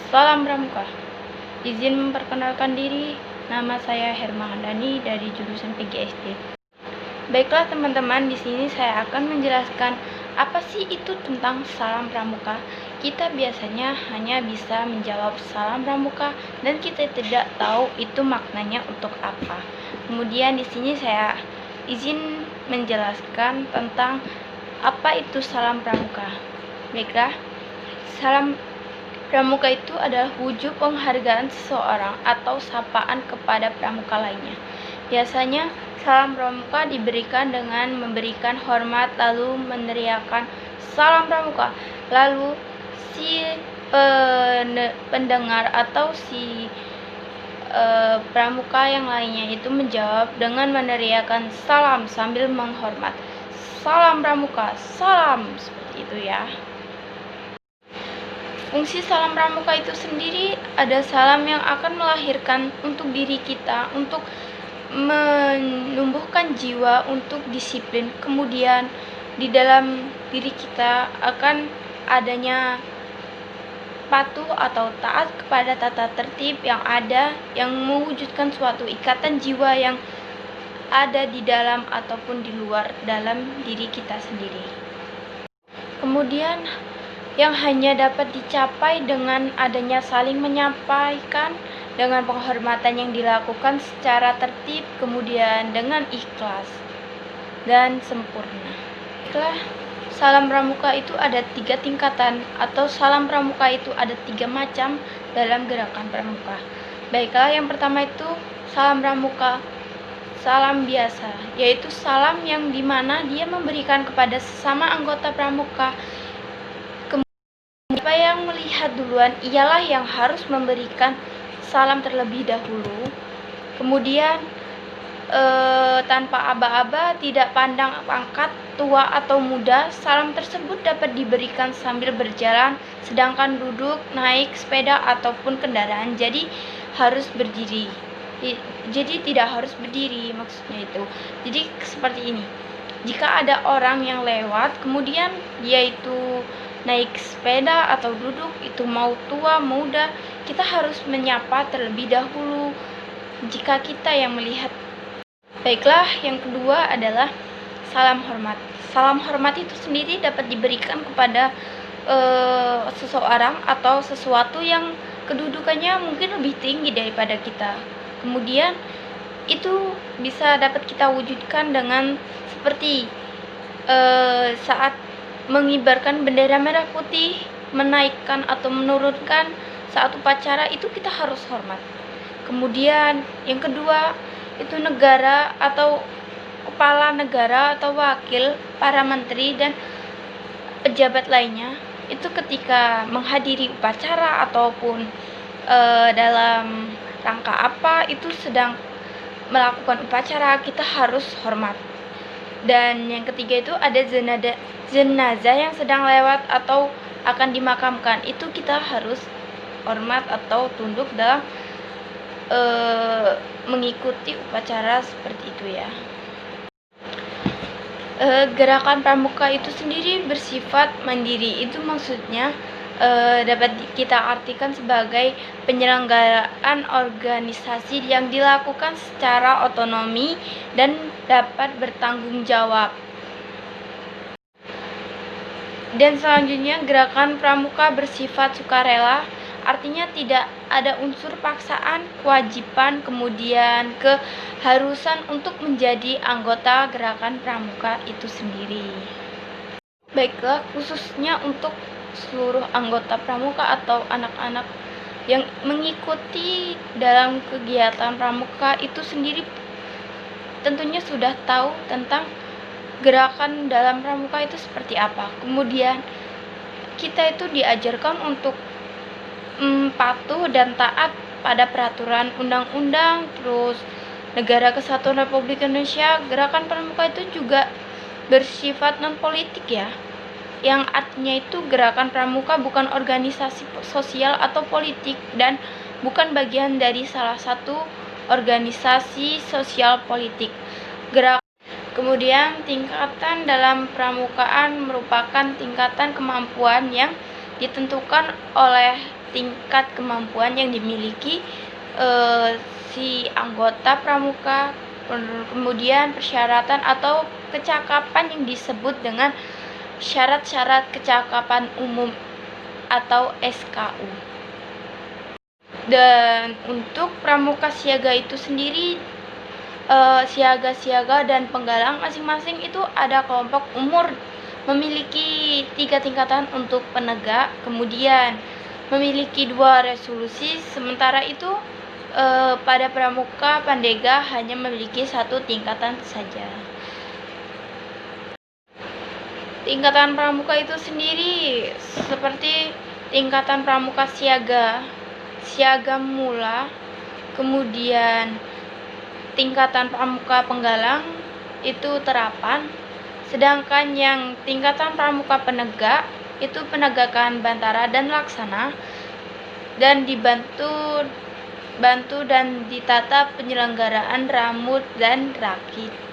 Salam Pramuka. Izin memperkenalkan diri, nama saya Herma Handani dari jurusan PGSD. Baiklah teman-teman, di sini saya akan menjelaskan apa sih itu tentang salam pramuka. Kita biasanya hanya bisa menjawab salam pramuka dan kita tidak tahu itu maknanya untuk apa. Kemudian di sini saya izin menjelaskan tentang apa itu salam pramuka. Baiklah, salam pramuka itu adalah wujud penghargaan seseorang atau sapaan kepada pramuka lainnya. Biasanya, salam pramuka diberikan dengan memberikan hormat lalu meneriakkan salam pramuka. Lalu si pendengar atau si pramuka yang lainnya itu menjawab dengan meneriakkan salam sambil menghormat. Salam pramuka, salam, seperti itu ya. Fungsi salam pramuka itu sendiri ada salam yang akan melahirkan untuk diri kita, untuk menumbuhkan jiwa untuk disiplin. Kemudian di dalam diri kita akan adanya patuh atau taat kepada tata tertib yang ada, yang mewujudkan suatu ikatan jiwa yang ada di dalam ataupun di luar dalam diri kita sendiri. Kemudian yang hanya dapat dicapai dengan adanya saling menyampaikan dengan penghormatan yang dilakukan secara tertib, kemudian dengan ikhlas dan sempurna. Baiklah, salam pramuka itu ada 3 tingkatan, atau salam pramuka itu ada 3 macam dalam gerakan pramuka. Baiklah, yang pertama itu salam pramuka salam biasa, yaitu salam yang dimana dia memberikan kepada sesama anggota pramuka. Siapa yang melihat duluan ialah yang harus memberikan salam terlebih dahulu. Kemudian tanpa aba-aba, tidak pandang pangkat, tua atau muda, salam tersebut dapat diberikan sambil berjalan, sedangkan duduk, naik sepeda ataupun kendaraan jadi harus berdiri. Jadi tidak harus berdiri, maksudnya itu. Jadi seperti ini. Jika ada orang yang lewat, kemudian dia itu naik sepeda atau duduk, itu mau tua, muda, kita harus menyapa terlebih dahulu jika kita yang melihat. Baiklah, yang kedua adalah salam hormat. Salam hormat itu sendiri dapat diberikan kepada seseorang atau sesuatu yang kedudukannya mungkin lebih tinggi daripada kita. Kemudian itu bisa dapat kita wujudkan dengan seperti saat mengibarkan bendera merah putih, menaikkan atau menurunkan saat upacara, itu kita harus hormat. Kemudian yang kedua itu negara atau kepala negara atau wakil, para menteri dan pejabat lainnya, itu ketika menghadiri upacara ataupun dalam rangka apa itu sedang melakukan upacara, kita harus hormat. Dan yang ketiga itu ada jenazah yang sedang lewat atau akan dimakamkan, itu kita harus hormat atau tunduk dalam mengikuti upacara seperti itu ya. Gerakan pramuka itu sendiri bersifat mandiri, itu maksudnya dapat kita artikan sebagai penyelenggaraan organisasi yang dilakukan secara otonomi dan dapat bertanggung jawab. Dan selanjutnya, gerakan pramuka bersifat sukarela, artinya tidak ada unsur paksaan, kewajiban, kemudian keharusan untuk menjadi anggota gerakan pramuka itu sendiri. Baiklah, khususnya untuk seluruh anggota pramuka atau anak-anak yang mengikuti dalam kegiatan pramuka itu sendiri tentunya sudah tahu tentang gerakan dalam pramuka itu seperti apa. Kemudian kita itu diajarkan untuk patuh dan taat pada peraturan undang-undang, terus Negara Kesatuan Republik Indonesia. Gerakan pramuka itu juga bersifat non-politik ya, yang artinya itu gerakan pramuka bukan organisasi sosial atau politik dan bukan bagian dari salah satu organisasi sosial politik. Kemudian tingkatan dalam pramukaan merupakan tingkatan kemampuan yang ditentukan oleh tingkat kemampuan yang dimiliki si anggota pramuka, kemudian persyaratan atau kecakapan yang disebut dengan syarat-syarat kecakapan umum atau SKU. Dan untuk pramuka siaga itu sendiri, siaga dan penggalang masing-masing itu ada kelompok umur, memiliki 3 tingkatan untuk penegak, kemudian memiliki 2 resolusi, sementara itu pada pramuka pandega hanya memiliki 1 tingkatan saja. Tingkatan pramuka itu sendiri seperti tingkatan pramuka siaga, siaga mula, kemudian tingkatan pramuka penggalang itu terapan, sedangkan yang tingkatan pramuka penegak itu penegakan bantara dan laksana, dan dibantu dan ditata penyelenggaraan ramut dan rakit.